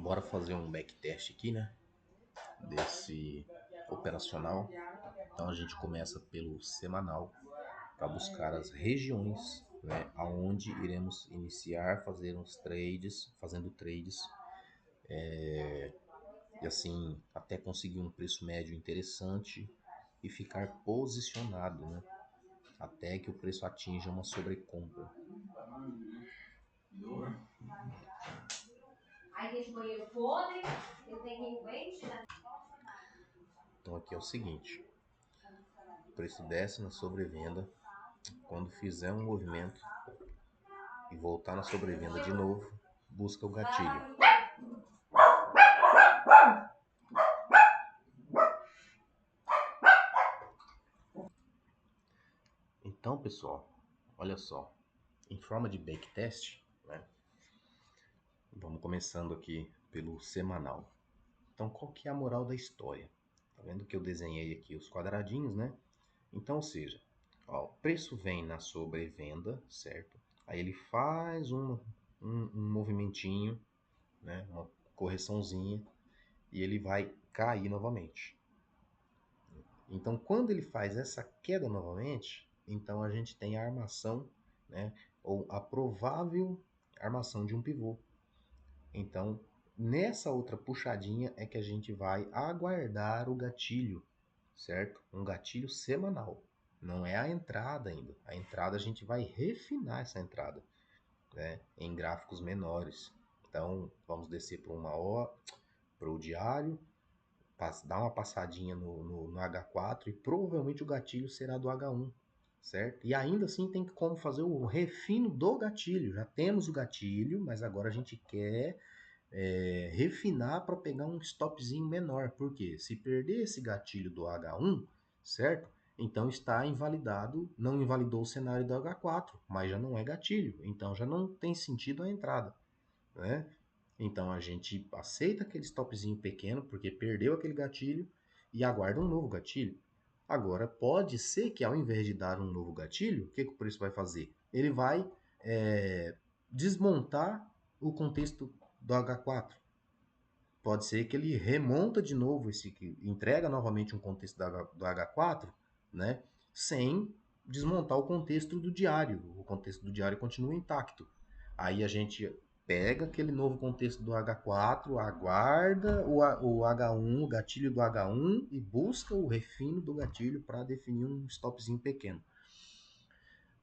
Bora fazer um backtest aqui, né? Desse operacional. Então a gente começa pelo semanal para buscar as regiões, né, aonde iremos iniciar fazendo trades, e assim até conseguir um preço médio interessante e ficar posicionado, né, até que o preço atinja uma sobrecompra. Então aqui é o seguinte: o preço desce na sobrevenda, quando fizer um movimento e voltar na sobrevenda de novo, busca o gatilho. Então, pessoal, olha só, em forma de backtest, né? Vamos começando aqui pelo semanal. Então, qual que é a moral da história? Tá vendo que eu desenhei aqui os quadradinhos, né? Então, ou seja, ó, o preço vem na sobrevenda, certo? Aí ele faz um movimentinho, né? Uma correçãozinha, e ele vai cair novamente. Então, quando ele faz essa queda novamente, então a gente tem a armação, né? Ou a provável armação de um pivô. Então, nessa outra puxadinha é que a gente vai aguardar o gatilho, certo? Um gatilho semanal. Não é a entrada ainda. A entrada a gente vai refinar essa entrada, né, em gráficos menores. Então, vamos descer para uma hora, para o diário, dar uma passadinha no H4 e provavelmente o gatilho será do H1, certo? E ainda assim tem como fazer o refino do gatilho. Já temos o gatilho, mas agora a gente quer refinar para pegar um stopzinho menor. Por quê? Se perder esse gatilho do H1, certo? Então está invalidado, não invalidou o cenário do H4, mas já não é gatilho, então já não tem sentido a entrada, né? Então a gente aceita aquele stopzinho pequeno porque perdeu aquele gatilho e aguarda um novo gatilho. Agora pode ser que ao invés de dar um novo gatilho, o que o preço vai fazer? Ele vai desmontar o contexto do H4. Pode ser que ele remonta de novo, entrega novamente um contexto do H4, né, sem desmontar o contexto do diário. O contexto do diário continua intacto. Aí a gente pega aquele novo contexto do H4, aguarda o H1, o gatilho do H1 e busca o refino do gatilho para definir um stopzinho pequeno.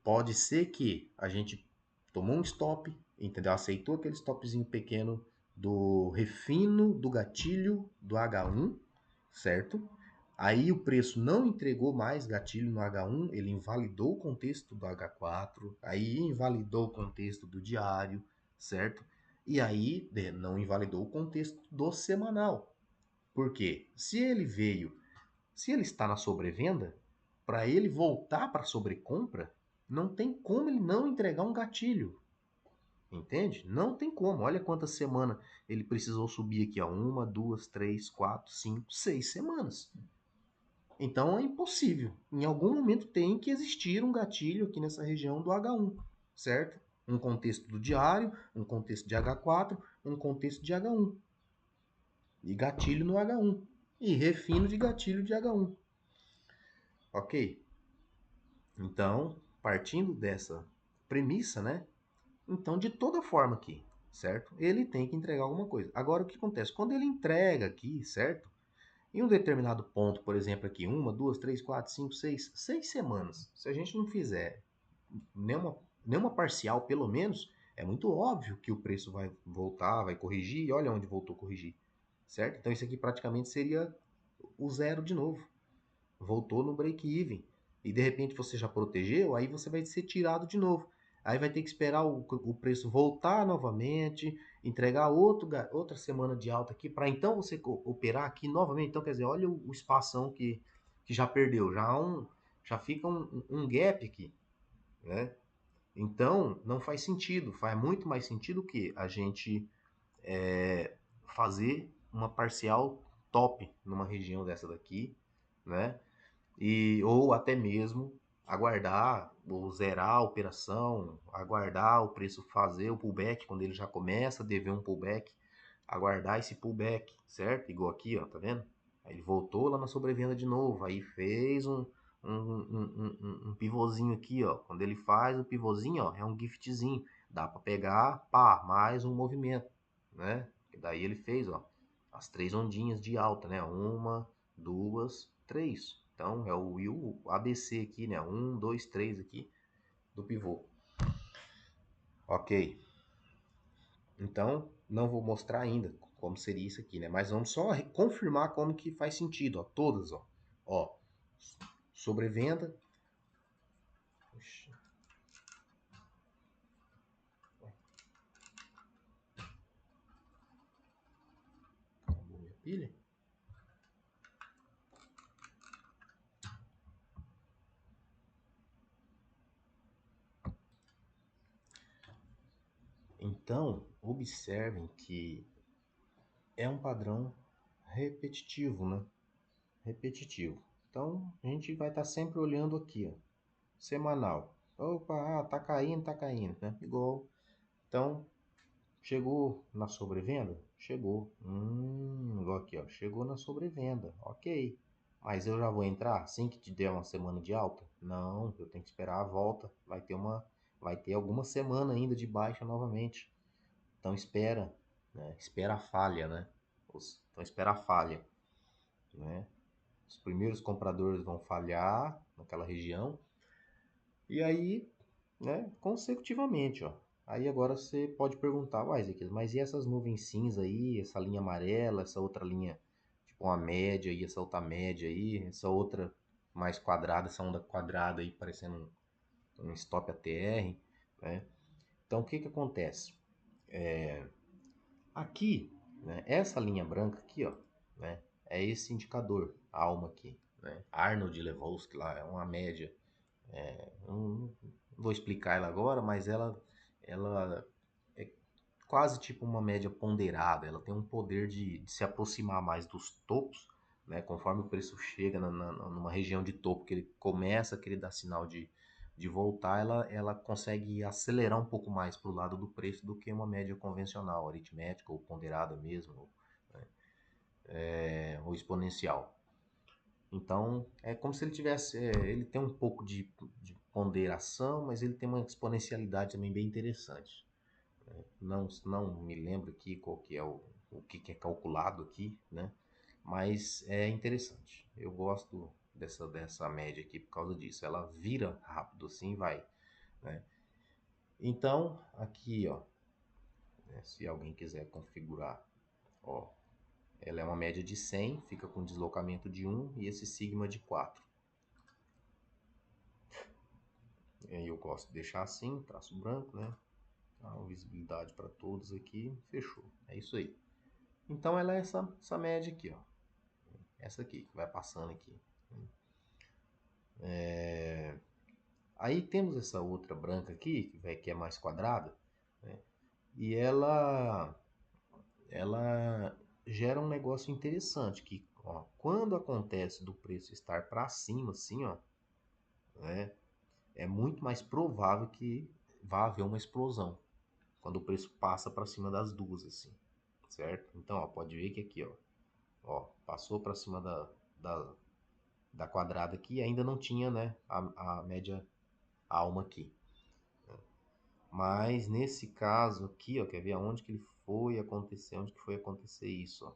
Pode ser que a gente tomou um stop, entendeu? Aceitou aquele stopzinho pequeno do refino do gatilho do H1, certo? Aí o preço não entregou mais gatilho no H1, ele invalidou o contexto do H4, aí invalidou o contexto do diário, certo? E aí não invalidou o contexto do semanal. Por quê? Se ele está na sobrevenda, para ele voltar para a sobrecompra, não tem como ele não entregar um gatilho. Entende? Não tem como. Olha quantas semanas ele precisou subir aqui. Ó. 1, 2, 3, 4, 5, 6 semanas. Então é impossível. Em algum momento tem que existir um gatilho aqui nessa região do H1, certo? Um contexto do diário, um contexto de H4, um contexto de H1. E gatilho no H1. E refino de gatilho de H1. Ok? Então, partindo dessa premissa, né? Então, de toda forma aqui, certo? Ele tem que entregar alguma coisa. Agora, o que acontece? Quando ele entrega aqui, certo? Em um determinado ponto, por exemplo, aqui, 1, 2, 3, 4, 5, 6 semanas. Se a gente não fizer nenhuma parcial, pelo menos, é muito óbvio que o preço vai voltar, vai corrigir. E olha onde voltou a corrigir, certo? Então, isso aqui praticamente seria o zero de novo. Voltou no break-even. E de repente você já protegeu, aí você vai ser tirado de novo. Aí vai ter que esperar o preço voltar novamente, entregar outra semana de alta aqui, para então você operar aqui novamente. Então, quer dizer, olha o espação que já perdeu, já fica um gap aqui, né? Então, não faz sentido, faz muito mais sentido que a gente fazer uma parcial top numa região dessa daqui, né? Ou até mesmo aguardar ou zerar a operação, aguardar o preço fazer o pullback, quando ele já começa a dever um pullback, aguardar esse pullback, certo? Igual aqui, ó, tá vendo? Aí ele voltou lá na sobrevenda de novo, aí fez um pivôzinho aqui, ó. Quando ele faz o pivôzinho, ó, é um giftzinho. Dá para pegar, pá, mais um movimento, né? E daí ele fez, ó, as três ondinhas de alta, né? Uma, duas, três. Então é o ABC aqui, né? Um, dois, três aqui do pivô. Ok. Então, não vou mostrar ainda como seria isso aqui, né? Mas vamos só confirmar como que faz sentido, ó. Todas, ó. Ó, sobrevenda. Puxa, acabou minha pilha. Então, observem que é um padrão repetitivo, né? Repetitivo. Então, a gente vai estar sempre olhando aqui, ó. Semanal. Opa, tá caindo, né? Igual. Então, chegou na sobrevenda? Chegou. Igual aqui, ó. Chegou na sobrevenda. Ok. Mas eu já vou entrar assim que te der uma semana de alta? Não, eu tenho que esperar a volta. Vai ter alguma semana ainda de baixa novamente. Então espera, né? Espera a falha, né? Então espera a falha, né? Os primeiros compradores vão falhar naquela região e aí, né, consecutivamente, ó. Aí agora você pode perguntar, uai, Ezequiel, mas e essas nuvens cinza aí, essa linha amarela, essa outra linha, tipo uma média e essa outra média aí, essa outra mais quadrada, essa onda quadrada aí parecendo um stop ATR, né? Então o que que acontece? Aqui, né, essa linha branca aqui, ó, né, é esse indicador, a alma aqui, né? Arnold Levowski lá, é uma média. Não vou explicar ela agora, mas ela é quase tipo uma média ponderada. Ela tem um poder de se aproximar mais dos topos, né? Conforme o preço chega numa região de topo, que ele começa a querer dar sinal de voltar, ela consegue acelerar um pouco mais para o lado do preço do que uma média convencional, aritmética ou ponderada mesmo, né? Ou exponencial. Então, é como se ele tivesse. Ele tem um pouco de ponderação, mas ele tem uma exponencialidade também bem interessante. Não me lembro aqui qual que é o que é calculado aqui, né? Mas é interessante. Eu gosto dessa média aqui por causa disso. Ela vira rápido assim, vai, né? Então, aqui, ó, né, se alguém quiser configurar, ó, ela é uma média de 100, fica com deslocamento de 1 e esse sigma de 4. E aí eu gosto de deixar assim, traço branco, né? A visibilidade para todos aqui, fechou. É isso aí. Então ela é essa média aqui, ó. Essa aqui, que vai passando aqui. Aí temos essa outra branca aqui, que é mais quadrada, né? E ela gera um negócio interessante, que ó, quando acontece do preço estar para cima, assim, ó, né? É muito mais provável que vá haver uma explosão quando o preço passa para cima das duas, assim, certo? Então, ó, pode ver que aqui, ó, passou para cima da, da quadrada aqui, ainda não tinha, né, a média alma aqui. Mas nesse caso aqui, ó, quer ver aonde que ele foi acontecer, onde que foi acontecer isso, ó.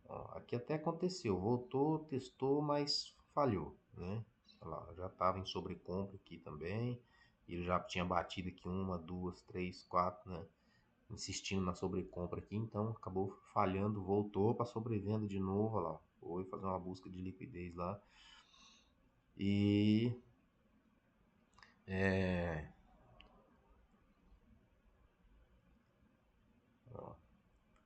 Ó, aqui até aconteceu, voltou, testou, mas falhou, né? Olha lá, já estava em sobrecompra aqui também. Ele já tinha batido aqui uma, duas, três, quatro, né? Insistindo na sobrecompra aqui, então acabou falhando, voltou para sobrevenda de novo, olha lá. Foi fazer uma busca de liquidez lá. E é, ó,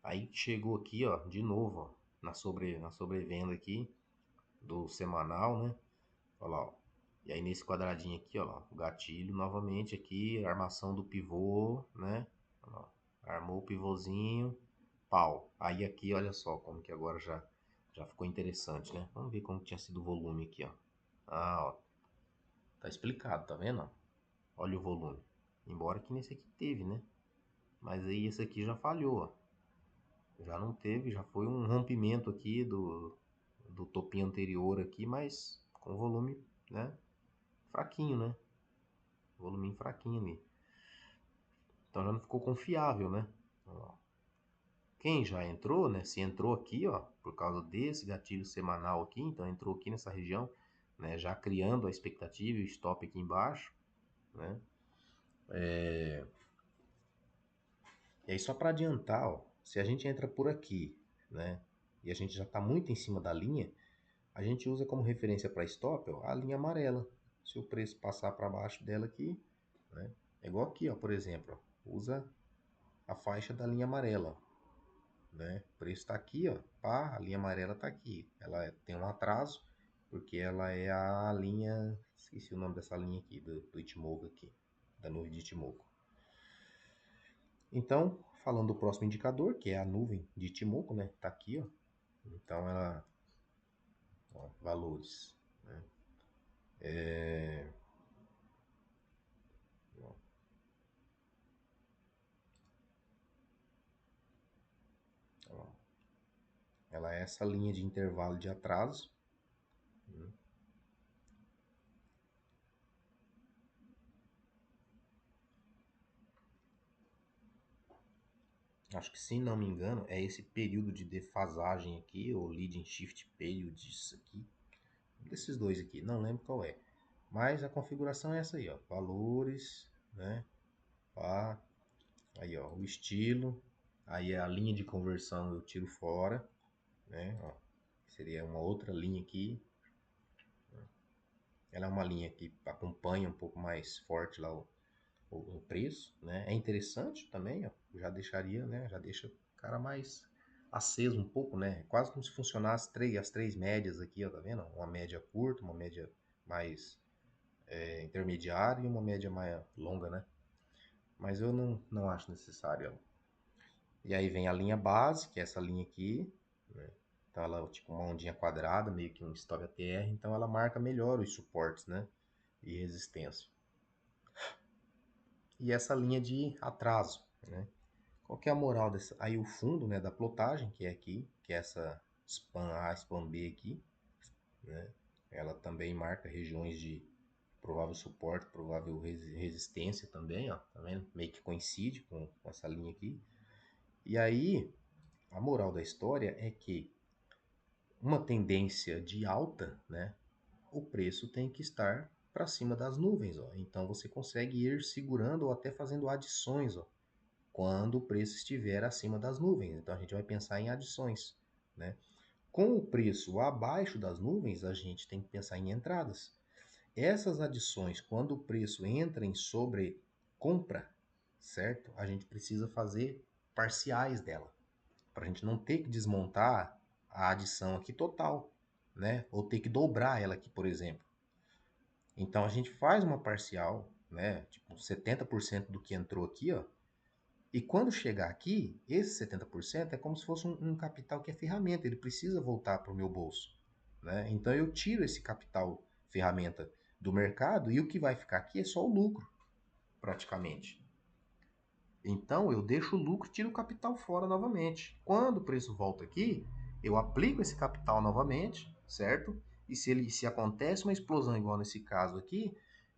aí chegou aqui, ó, de novo, ó, na sobrevenda aqui do semanal, né? Olha lá, ó. E aí nesse quadradinho aqui, ó, o gatilho novamente aqui, a armação do pivô, né? Olha lá, armou o pivôzinho, pau. Aí aqui, olha só como que agora já ficou interessante, né? Vamos ver como tinha sido o volume aqui, ó. Ah, ó, tá explicado, tá vendo? Olha o volume. Embora que nesse aqui teve, né? Mas aí esse aqui já falhou, ó. Já não teve, já foi um rompimento aqui do topinho anterior aqui, mas com volume, né, fraquinho, né? Volume fraquinho ali. Então já não ficou confiável, né? Ó. Quem já entrou, né? Se entrou aqui, ó, por causa desse gatilho semanal aqui, então entrou aqui nessa região, né? Já criando a expectativa e o stop aqui embaixo, né? E aí só para adiantar, ó, se a gente entra por aqui, né? E a gente já está muito em cima da linha, a gente usa como referência para stop, ó, a linha amarela. Se o preço passar para baixo dela aqui, né? É igual aqui, ó, por exemplo, ó, usa a faixa da linha amarela, né? O preço está aqui, ó, pá, a linha amarela está aqui. Ela tem um atraso porque ela é a linha, esqueci o nome dessa linha aqui do Ichimoku aqui, da nuvem de Ichimoku. Então, falando do próximo indicador, que é a nuvem de Ichimoku, né? Tá aqui, ó. Então ela, ó, valores, né? É, ó, ó, ela é essa linha de intervalo de atraso, né? Acho que, se não me engano, é esse período de defasagem aqui, ou leading shift period, isso aqui, um desses dois aqui, não lembro qual é. Mas a configuração é essa aí, ó, valores, né? Pá, aí, ó, o estilo, aí é a linha de conversão eu tiro fora, né? Ó, seria uma outra linha aqui. Ela é uma linha que acompanha um pouco mais forte lá o preço, né? É interessante também, ó, já deixaria, né? Já deixa o cara mais aceso um pouco, né? Quase como se funcionasse as três médias aqui, ó, tá vendo? Uma média curta, uma média mais intermediária e uma média mais longa, né? Mas eu não acho necessário ela. E aí vem a linha base, que é essa linha aqui, né? Então ela é tipo uma ondinha quadrada, meio que um stop ATR, então ela marca melhor os suportes, né? E resistência. E essa linha de atraso, né? Qual que é a moral dessa? Aí o fundo, né, da plotagem, que é aqui, que é essa span A, span B aqui, né? Ela também marca regiões de provável suporte, provável resistência também, ó, tá vendo? Meio que coincide com essa linha aqui. E aí, a moral da história é que uma tendência de alta, né, o preço tem que estar para cima das nuvens, ó. Então você consegue ir segurando ou até fazendo adições, ó, quando o preço estiver acima das nuvens. Então a gente vai pensar em adições, né? Com o preço abaixo das nuvens, a gente tem que pensar em entradas. Essas adições, quando o preço entra em sobrecompra, certo? A gente precisa fazer parciais dela, para a gente não ter que desmontar a adição aqui total, né? Ou ter que dobrar ela aqui, por exemplo. Então a gente faz uma parcial, né? Tipo 70% do que entrou aqui, ó. E quando chegar aqui, esse 70% é como se fosse um capital que é ferramenta, ele precisa voltar para o meu bolso, né? Então eu tiro esse capital ferramenta do mercado e o que vai ficar aqui é só o lucro, praticamente. Então eu deixo o lucro e tiro o capital fora novamente. Quando o preço volta aqui, eu aplico esse capital novamente, certo? E se acontece uma explosão igual nesse caso aqui,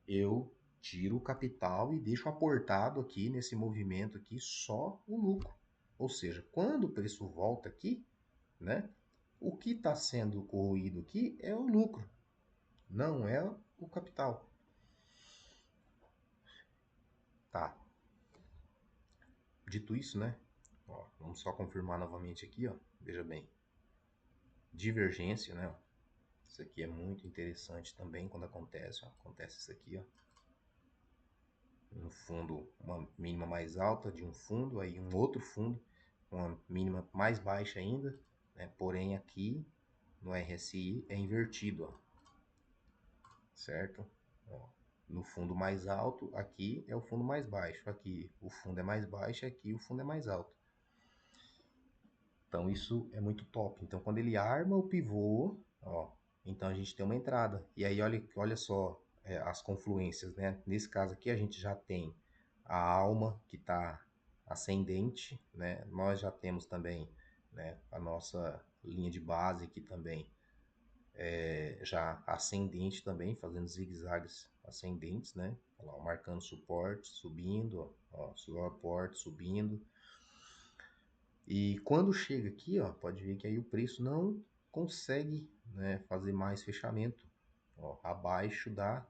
eu tiro o capital e deixo aportado aqui nesse movimento aqui só o lucro. Ou seja, quando o preço volta aqui, né? O que está sendo corroído aqui é o lucro, não é o capital. Tá. Dito isso, né? Ó, vamos só confirmar novamente aqui, ó. Veja bem, divergência, né? Isso aqui é muito interessante também quando acontece, ó. Acontece isso aqui, ó. Um fundo, uma mínima mais alta de um fundo, aí um outro fundo, uma mínima mais baixa ainda, né? Porém aqui no RSI é invertido, ó. Certo? Ó, no fundo mais alto, aqui é o fundo mais baixo, aqui o fundo é mais baixo, aqui o fundo é mais alto. Então isso é muito top. Então quando ele arma o pivô, ó, então a gente tem uma entrada. E aí olha só as confluências, né? Nesse caso aqui a gente já tem a alma que está ascendente, né? Nós já temos também né? A nossa linha de base aqui também já ascendente também, fazendo zigue-zagues ascendentes, né? Olha lá, marcando suporte, subindo, ó, suporte, subindo. E quando chega aqui, ó, pode ver que aí o preço não consegue, né, fazer mais fechamento, ó, abaixo da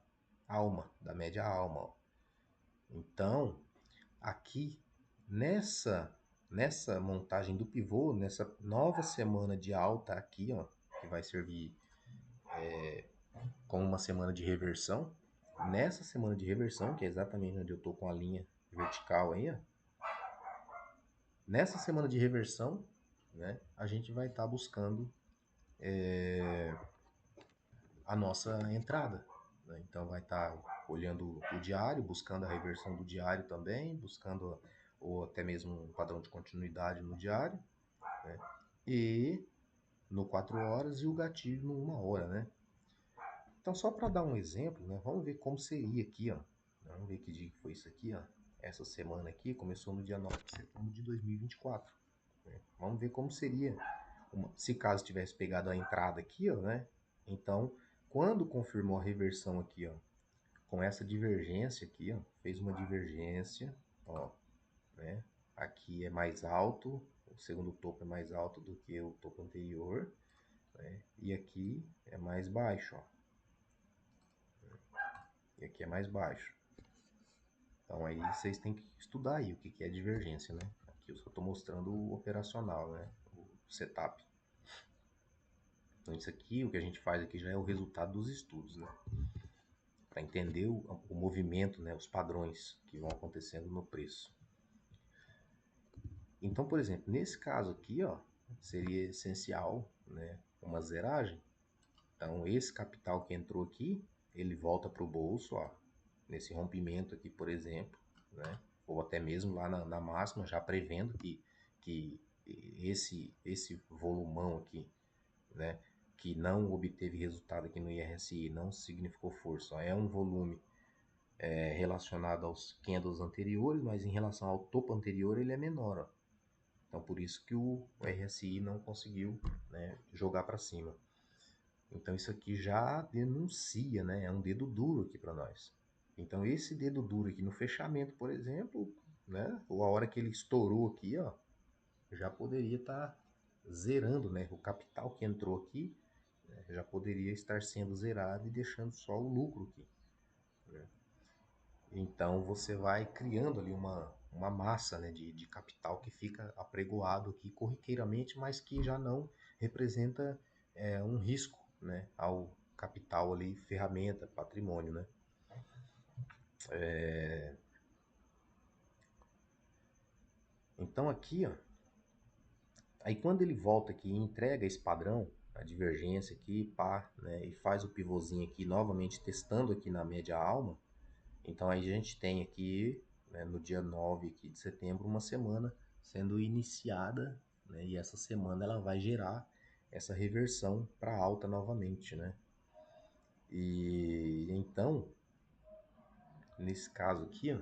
alma, da média alma, ó. Então, aqui nessa montagem do pivô, nessa nova semana de alta aqui, ó, que vai servir como uma semana de reversão, nessa semana de reversão, que é exatamente onde eu tô com a linha vertical aí, ó, nessa semana de reversão, né, a gente vai estar buscando a nossa entrada, né? Então vai estar olhando o diário, buscando a reversão do diário também, buscando ou até mesmo um padrão de continuidade no diário, né? E no 4 horas e o gatilho no 1 hora, né? Então só para dar um exemplo, né? Vamos ver como seria aqui, ó. Vamos ver que dia que foi isso aqui, ó. Essa semana aqui começou no dia 9 de setembro de 2024. Né? Vamos ver como seria se caso tivesse pegado a entrada aqui, ó, né? Então, quando confirmou a reversão aqui, ó, com essa divergência aqui, ó, fez uma divergência, ó, né? Aqui é mais alto, o segundo topo é mais alto do que o topo anterior, né? E aqui é mais baixo, ó. E aqui é mais baixo. Então aí vocês têm que estudar aí o que é divergência, né? Aqui eu só estou mostrando o operacional, né? O setup. Então isso aqui, o que a gente faz aqui já é o resultado dos estudos, né? Para entender o movimento, né? Os padrões que vão acontecendo no preço. Então, por exemplo, nesse caso aqui, ó, seria essencial, né? Uma zeragem. Então esse capital que entrou aqui, ele volta para o bolso, ó, nesse rompimento aqui, por exemplo, né? Ou até mesmo lá na máxima, já prevendo que esse volumão aqui, né? Que não obteve resultado aqui no IRSI, não significou força, ó, é um volume relacionado aos candles anteriores, mas em relação ao topo anterior ele é menor, ó. Então por isso que o RSI não conseguiu, né, jogar para cima. Então isso aqui já denuncia, né? É um dedo duro aqui para nós. Então esse dedo duro aqui no fechamento, por exemplo, né? Ou a hora que ele estourou aqui, ó, já poderia estar zerando, né? O capital que entrou aqui, né, já poderia estar sendo zerado e deixando só o lucro aqui, né? Então você vai criando ali uma massa, né, de capital que fica apregoado aqui corriqueiramente, mas que já não representa um risco, né, ao capital ali, ferramenta, patrimônio, né? Então aqui, ó, aí quando ele volta aqui e entrega esse padrão, a divergência aqui, pá, né, e faz o pivôzinho aqui novamente testando aqui na média alma, então aí a gente tem aqui, né, no dia 9 aqui de setembro, uma semana sendo iniciada, né, e essa semana ela vai gerar essa reversão para alta novamente, né? E então, nesse caso aqui, ó,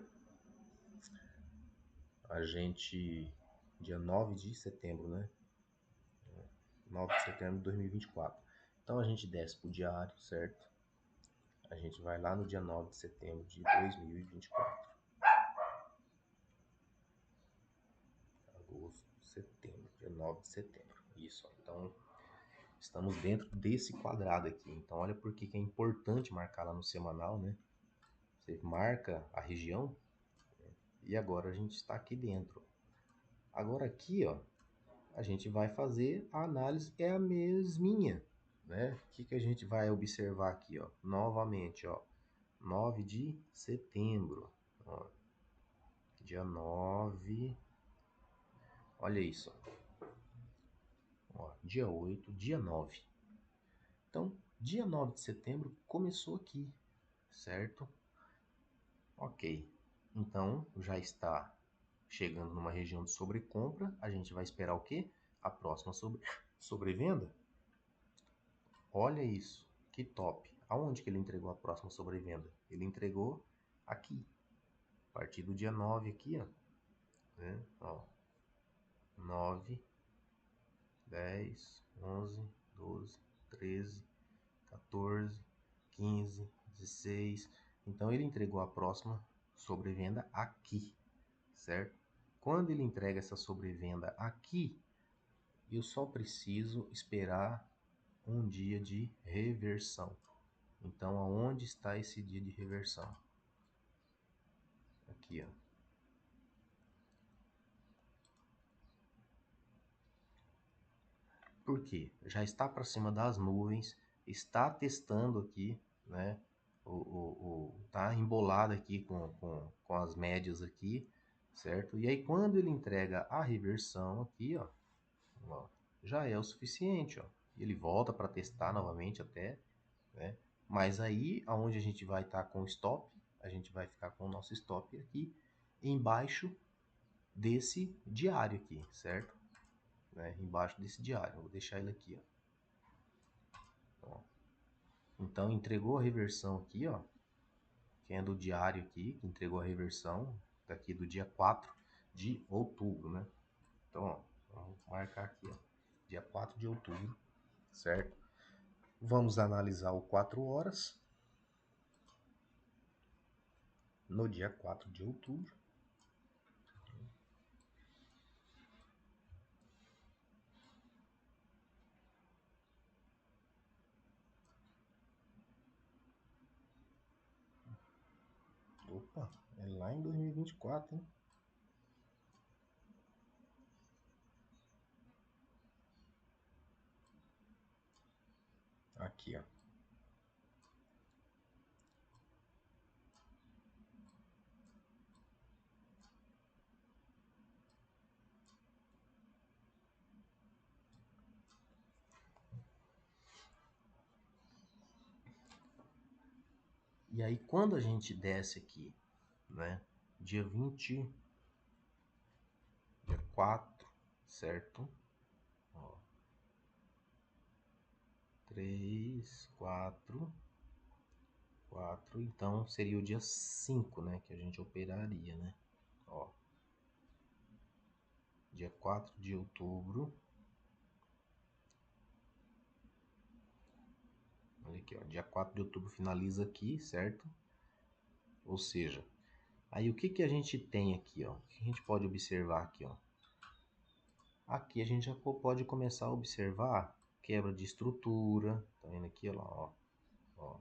a gente, dia 9 de setembro, né? 9 de setembro de 2024. Então a gente desce pro diário, certo? A gente vai lá no dia 9 de setembro de 2024. Agosto, setembro, dia 9 de setembro. Isso, ó. Então estamos dentro desse quadrado aqui. Então olha por que é importante marcar lá no semanal, né? Você marca a região e agora a gente está aqui dentro. Agora aqui, ó, a gente vai fazer a análise, é a mesminha, né? O que a gente vai observar aqui, ó? Novamente, ó, 9 de setembro, ó, dia 9, olha isso, ó, dia 8, dia 9. Então, dia 9 de setembro começou aqui, certo? Ok, então já está chegando numa região de sobrecompra, a gente vai esperar o quê? A próxima sobrevenda. Olha isso, que top. Aonde que ele entregou a próxima sobrevenda? Ele entregou aqui, a partir do dia 9 aqui, ó, né? Ó, 9 10, 11, 12, 13, 14, 15, 16. Então ele entregou a próxima sobrevenda aqui, certo? Quando ele entrega essa sobrevenda aqui, eu só preciso esperar um dia de reversão. Então, aonde está esse dia de reversão? Aqui, ó. Por quê? Já está para cima das nuvens, está testando aqui, né? Tá embolado aqui com as médias aqui, certo? E aí, quando ele entrega a reversão aqui, ó, já é o suficiente, ó. Ele volta para testar novamente até, né? Mas aí, aonde a gente vai estar com o stop, a gente vai ficar com o nosso stop aqui embaixo desse diário aqui, certo? Né? Embaixo desse diário. Vou deixar ele aqui, ó. Então, entregou a reversão aqui, ó. Quem é do diário aqui, que entregou a reversão daqui do dia 4 de outubro, né? Então, ó, vamos marcar aqui, ó. Dia 4 de outubro, certo? Vamos analisar o 4 horas. No dia 4 de outubro. Opa, é lá em 2024, hein? Aqui, ó. E aí, quando a gente desce aqui, né? Dia 20, dia 4, certo? Ó, 3, 4, 4. Então, seria o dia 5, né? Que a gente operaria, né? Ó, dia 4 de outubro. Olha aqui, ó. Dia 4 de outubro finaliza aqui, certo? Ou seja, aí o que que a gente tem aqui, ó? O que a gente pode observar aqui, ó? Aqui a gente já pode começar a observar quebra de estrutura. Tá vendo aqui, ó, ó,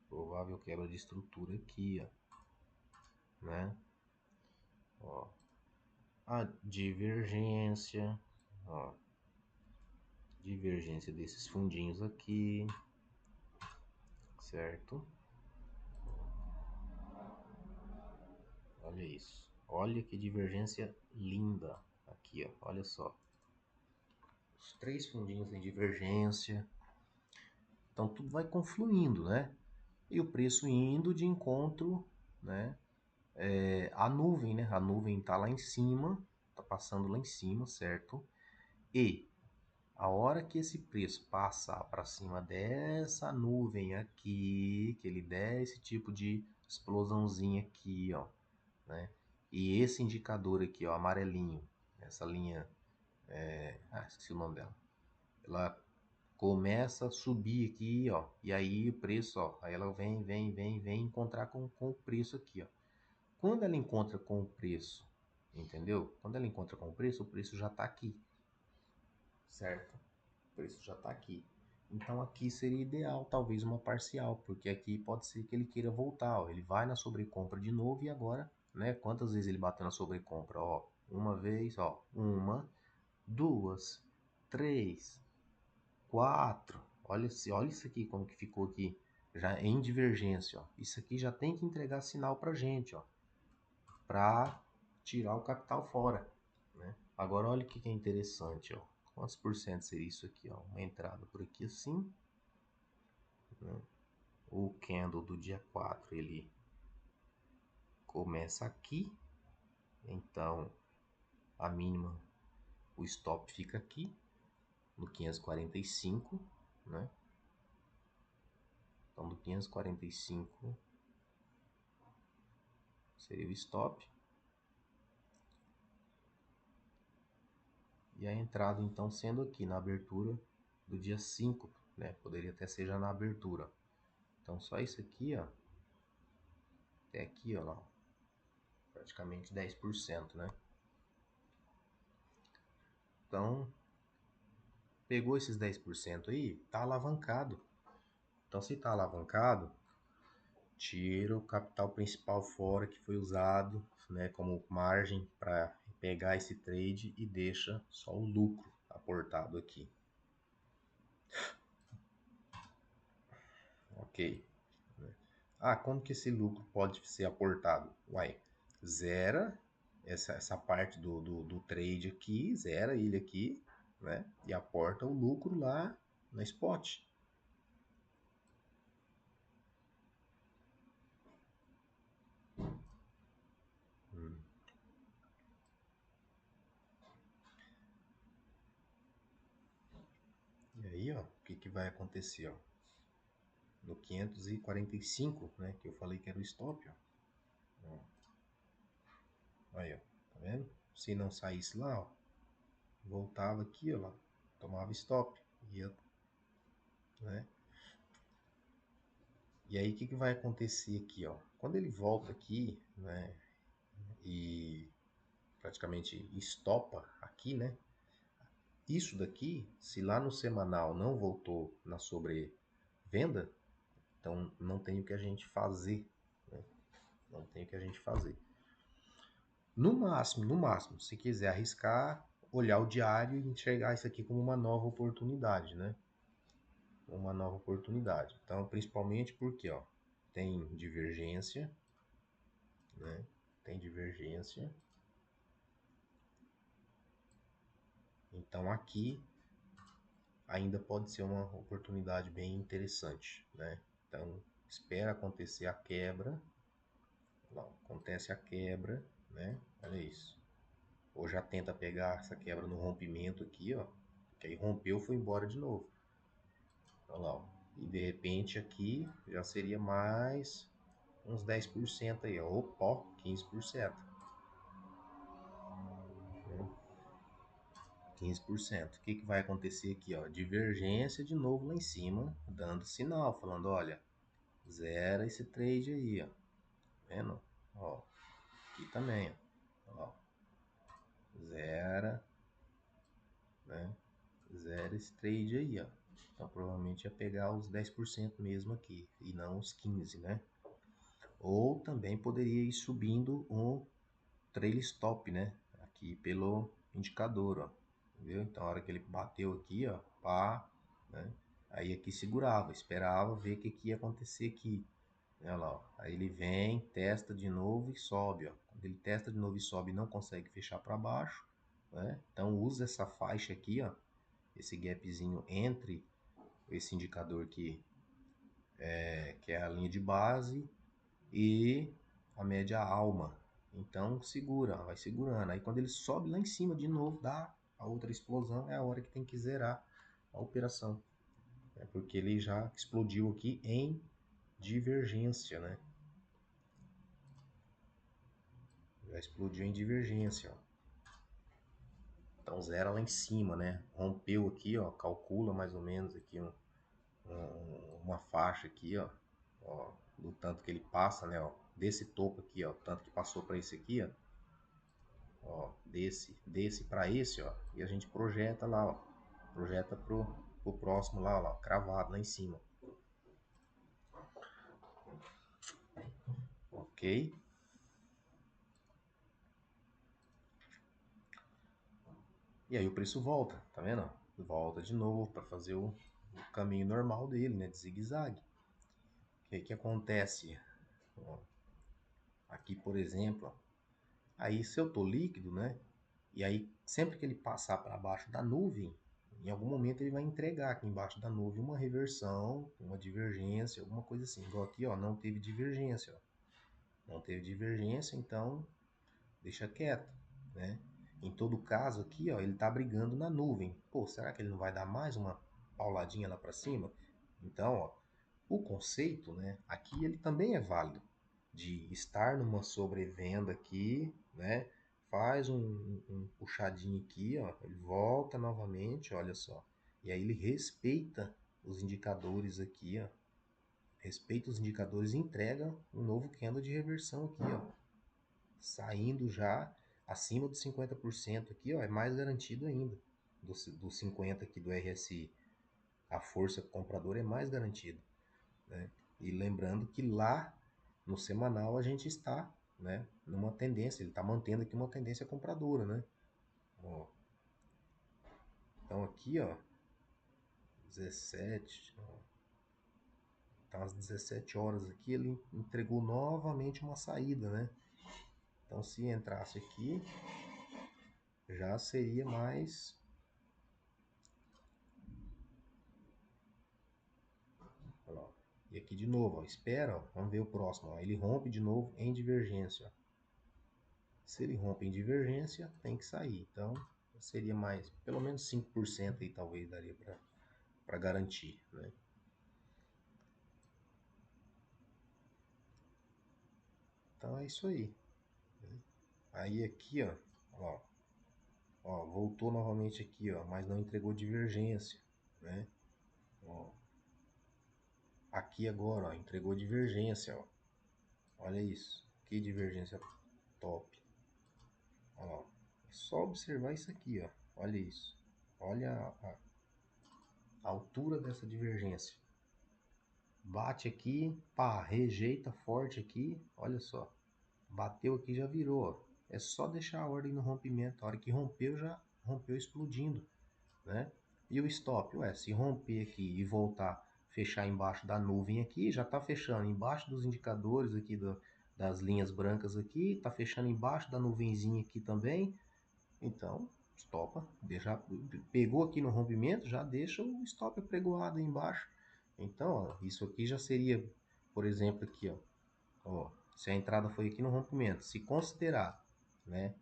provável quebra de estrutura aqui, ó, né? Ó, a divergência, ó, divergência desses fundinhos aqui, certo? Olha isso. Olha que divergência linda aqui, ó. Olha só. Os três fundinhos em divergência. Então tudo vai confluindo, né? E o preço indo de encontro, né? A nuvem, né? A nuvem tá lá em cima, tá passando lá em cima, certo? E a hora que esse preço passar para cima dessa nuvem aqui, que ele der esse tipo de explosãozinha aqui, ó, né? E esse indicador aqui, ó, amarelinho, essa linha, esqueci o nome dela, ela começa a subir aqui, ó, e aí o preço, ó, aí ela vem encontrar com o preço aqui, ó. Quando ela encontra com o preço, entendeu? Quando ela encontra com o preço já está aqui, certo? O preço já está aqui. Então aqui seria ideal, talvez uma parcial, porque aqui pode ser que ele queira voltar, ó. Ele vai na sobrecompra de novo e agora, né? Quantas vezes ele bateu na sobrecompra? Ó, uma vez, ó, uma, duas, três, quatro. Olha isso aqui como que ficou aqui, já em divergência, ó. Isso aqui já tem que entregar sinal para gente, ó, para tirar o capital fora, né? Agora olha o que é interessante, ó. Quantos por cento seria isso aqui, ó? Uma entrada por aqui assim, né? O candle do dia 4 ele começa aqui, então a mínima, o stop fica aqui no 545, né? Então do 545 seria o stop. E a entrada, então, sendo aqui na abertura do dia 5, né? Poderia até ser já na abertura. Então, só isso aqui, ó. Até aqui, ó, lá, praticamente 10%, né? Então, pegou esses 10% aí, tá alavancado. Então, se tá alavancado, tira o capital principal fora que foi usado, né, como margem para pegar esse trade e deixa só o lucro aportado aqui. Ok. Ah, como que esse lucro pode ser aportado? Uai, zera essa parte do trade aqui, zera ele aqui, né? E aporta o lucro lá na spot. Hum. E aí, ó, o que que vai acontecer, ó? No 545, né, que eu falei que era o stop, ó. Aí, ó, tá vendo? Se não saísse lá, ó, voltava aqui, ó, lá, tomava stop, ia, né? E aí, o que que vai acontecer aqui, ó? Quando ele volta aqui, né, e praticamente estopa aqui, né? Isso daqui, se lá no semanal não voltou na sobrevenda, então não tem o que a gente fazer, né? Não tem o que a gente fazer. No máximo, se quiser arriscar, olhar o diário e enxergar isso aqui como uma nova oportunidade, né? Uma nova oportunidade. Então, principalmente porque, ó, tem divergência, né? Tem divergência. Então, aqui ainda pode ser uma oportunidade bem interessante, né? Então, espera acontecer a quebra. Lá, acontece a quebra, né? Olha isso. Ou já tenta pegar essa quebra no rompimento aqui, ó. Que aí rompeu, foi embora de novo. Olha lá, ó. E de repente aqui já seria mais uns 10% aí, ó. Opa, 15%. 15%. O que que vai acontecer aqui, ó? Divergência de novo lá em cima, dando sinal, falando, olha, zera esse trade aí, ó. Tá vendo? Ó, aqui também, ó. Zera, né? Zera esse trade aí, ó. Então provavelmente ia pegar os 10% mesmo aqui, e não os 15%, né? Ou também poderia ir subindo um trail stop, né? Aqui pelo indicador, ó. Viu? Então, a hora que ele bateu aqui, ó, pá, né? Aí aqui segurava, esperava ver o que, que ia acontecer aqui. Olha lá, ó. Aí ele vem, testa de novo e sobe, ó. Quando ele testa de novo e sobe, não consegue fechar para baixo, né? Então usa essa faixa aqui, ó, esse gapzinho entre esse indicador aqui, que é a linha de base, e a média alma. Então segura, vai segurando. Aí quando ele sobe lá em cima de novo, dá a outra explosão, é a hora que tem que zerar a operação. É porque ele já explodiu aqui em divergência, né? Já explodiu em divergência, ó. Então zera lá em cima, né? Rompeu aqui, ó, calcula mais ou menos aqui uma faixa aqui, ó, do tanto que ele passa, né, ó, desse topo aqui, ó, tanto que passou para esse aqui, ó, desse para esse, ó, e a gente projeta lá, ó, projeta pro próximo lá, ó, cravado lá em cima, ok? E aí o preço volta, tá vendo? Volta de novo para fazer o caminho normal dele, né, de zigue-zague. O que que acontece? Ó, aqui, por exemplo, ó, aí se eu tô líquido, né, e aí sempre que ele passar para baixo da nuvem, em algum momento ele vai entregar aqui embaixo da nuvem uma reversão, uma divergência, alguma coisa assim. Igual aqui, ó, não teve divergência, ó. Não teve divergência, então deixa quieto, né? Em todo caso aqui, ó, ele tá brigando na nuvem. Pô, será que ele não vai dar mais uma pauladinha lá para cima? Então, ó, o conceito, né, aqui ele também é válido de estar numa sobrevenda aqui, né, faz um puxadinho aqui, ó, ele volta novamente, olha só. E aí ele respeita os indicadores aqui, ó. Respeita os indicadores e entrega um novo candle de reversão aqui, ó. Saindo já acima dos 50% aqui, ó, é mais garantido ainda. Do 50 aqui do RSI. A força compradora é mais garantida, né? E lembrando que lá no semanal a gente está, né, numa tendência, ele está mantendo aqui uma tendência compradora, né? Ó, então aqui, ó, 17, ó, tá às 17 horas aqui, ele entregou novamente uma saída, né? Então se entrasse aqui, já seria mais... Ó, e aqui de novo, ó, espera, ó, vamos ver o próximo, ó, ele rompe de novo em divergência, ó. Se ele rompe em divergência, tem que sair. Então, seria mais, pelo menos 5% aí talvez daria para garantir, né? Então é isso aí, né? Aí aqui, ó, voltou novamente aqui, ó, mas não entregou divergência, né? Ó, aqui agora, ó, entregou divergência, ó. Olha isso, que divergência top. Ó, é só observar isso aqui, ó. Olha isso. Olha a altura dessa divergência. Bate aqui, pá, rejeita forte aqui, olha só. Bateu aqui, já virou, ó. É só deixar a ordem no rompimento. A hora que rompeu, já rompeu explodindo, né? E o stop? Ué, se romper aqui e voltar, fechar embaixo da nuvem aqui, já tá fechando embaixo dos indicadores aqui das linhas brancas aqui, tá fechando embaixo da nuvenzinha aqui também. Então, stopa, deixa, pegou aqui no rompimento, já deixa o stop apregoado aí embaixo. Então, ó, isso aqui já seria, por exemplo, aqui, ó, se a entrada foi aqui no rompimento, se considerar, né,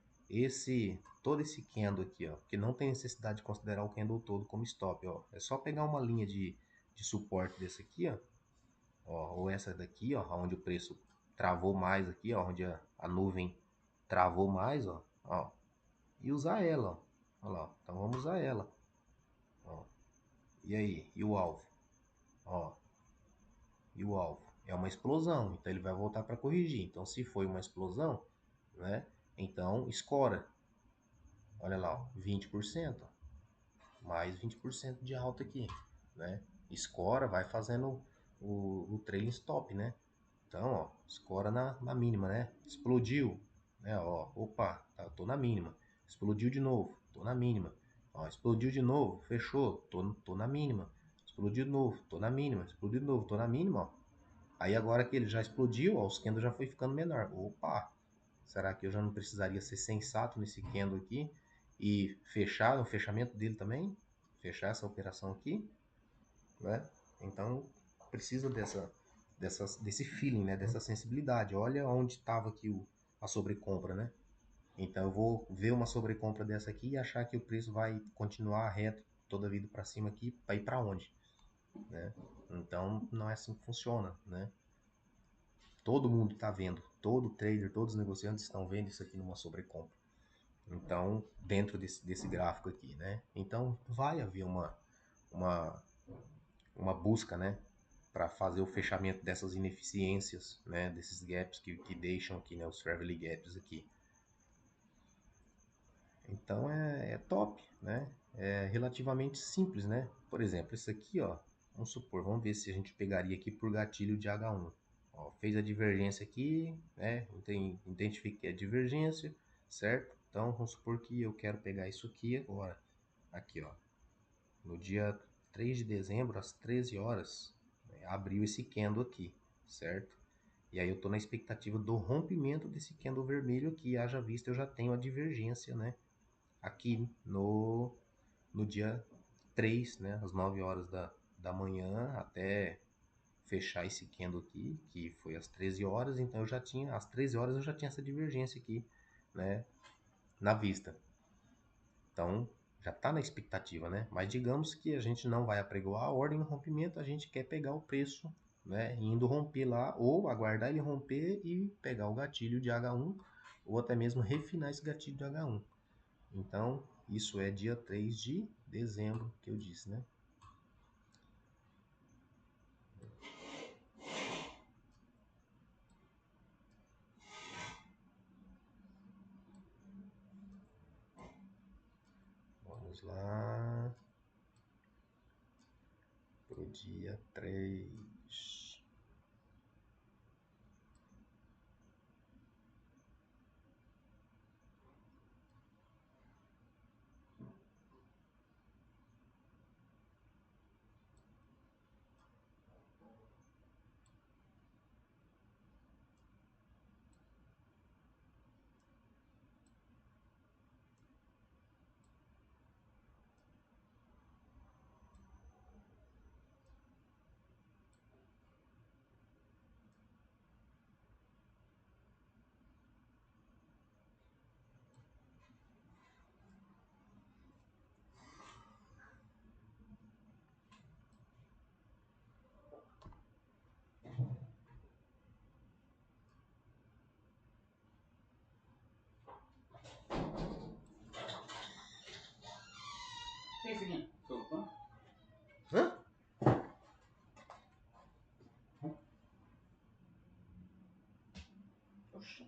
todo esse candle aqui, ó, que não tem necessidade de considerar o candle todo como stop, ó, é só pegar uma linha de suporte desse aqui, ó, ou essa daqui, ó, onde o preço travou mais aqui, ó, onde a nuvem travou mais, ó, e usar ela, ó. Olha lá, então vamos usar ela, ó. E aí, e o alvo, ó, e o alvo é uma explosão, então ele vai voltar para corrigir. Então, se foi uma explosão, né, então escora, olha lá, ó, 20%, mais 20% de alta aqui, né? Escora, vai fazendo o trailing stop, né? Então, ó, escora na mínima, né? Explodiu, né? Ó, opa, tá, tô na mínima. Explodiu de novo, tô na mínima. Ó, explodiu de novo, fechou, tô na mínima. Explodiu de novo, tô na mínima. Explodiu de novo, tô na mínima, ó. Aí agora que ele já explodiu, ó, os candles já foi ficando menor. Opa, será que eu já não precisaria ser sensato nesse candle aqui e fechar o fechamento dele também? Fechar essa operação aqui, né? Então precisa desse feeling, né? Dessa sensibilidade. Olha onde estava aqui a sobrecompra, né? Então eu vou ver uma sobrecompra dessa aqui e achar que o preço vai continuar reto toda a vida para cima aqui, para ir para onde, né? Então não é assim que funciona, né? Todo mundo está vendo, todo trader, todos os negociantes estão vendo isso aqui numa sobrecompra. Então, dentro desse gráfico aqui, né? Então, vai haver uma, uma busca, né? Para fazer o fechamento dessas ineficiências, né? Desses gaps que deixam aqui, né? Os Fairley Gaps aqui. Então, é top, né? É relativamente simples, né? Por exemplo, isso aqui, ó. Vamos supor, vamos ver se a gente pegaria aqui por gatilho de H1. Ó, fez a divergência aqui, né? Identifiquei a divergência, certo? Então, vamos supor que eu quero pegar isso aqui agora. Aqui, ó. No dia 3 de dezembro, às 13 horas, né, abriu esse candle aqui, certo? E aí eu estou na expectativa do rompimento desse candle vermelho aqui. Haja vista, eu já tenho a divergência, né? Aqui no dia 3, né? Às 9 horas da manhã até fechar esse candle aqui, que foi às 13 horas, então eu já tinha, às 13 horas eu já tinha essa divergência aqui, né, na vista. Então, já está na expectativa, né? Mas digamos que a gente não vai apregoar a ordem no rompimento, a gente quer pegar o preço, né, indo romper lá, ou aguardar ele romper e pegar o gatilho de H1, ou até mesmo refinar esse gatilho de H1. Então, isso é dia 3 de dezembro que eu disse, né? Vamos lá pro dia 3. Que é isso aqui? Sopa? Hã? Oxi.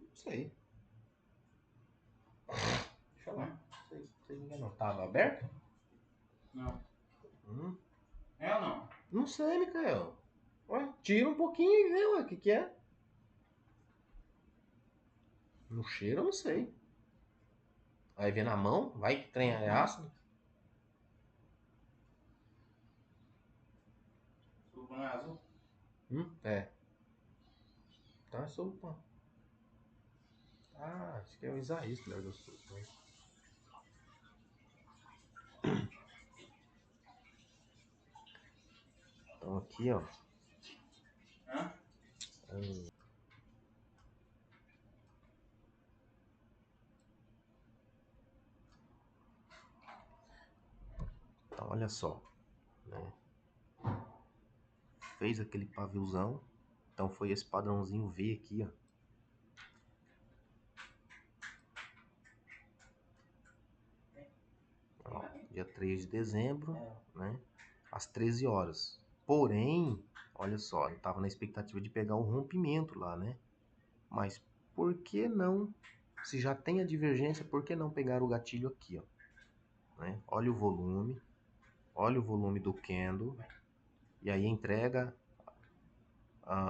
Não sei. Deixa lá. Hum? Não sei ninguém não. Tava aberto? Não. Hum. É ou não? Não sei, Micael. Ué, tira um pouquinho e vê, ué, o que que é. No cheiro eu não sei. Vai ver na mão, vai que trem é ácido. Sopa não é azul? É. Então é sopa. Ah, acho que é o Isaías que largou sopa. Né? Então aqui, ó. Hã? Então olha só. Né? Fez aquele pavilzão. Então foi esse padrãozinho V aqui, ó. Ó, dia 3 de dezembro, né? Às 13 horas. Porém, olha só, eu tava na expectativa de pegar um rompimento lá, né? Mas por que não? Se já tem a divergência, por que não pegar o gatilho aqui, ó? Né? Olha o volume do candle, e aí entrega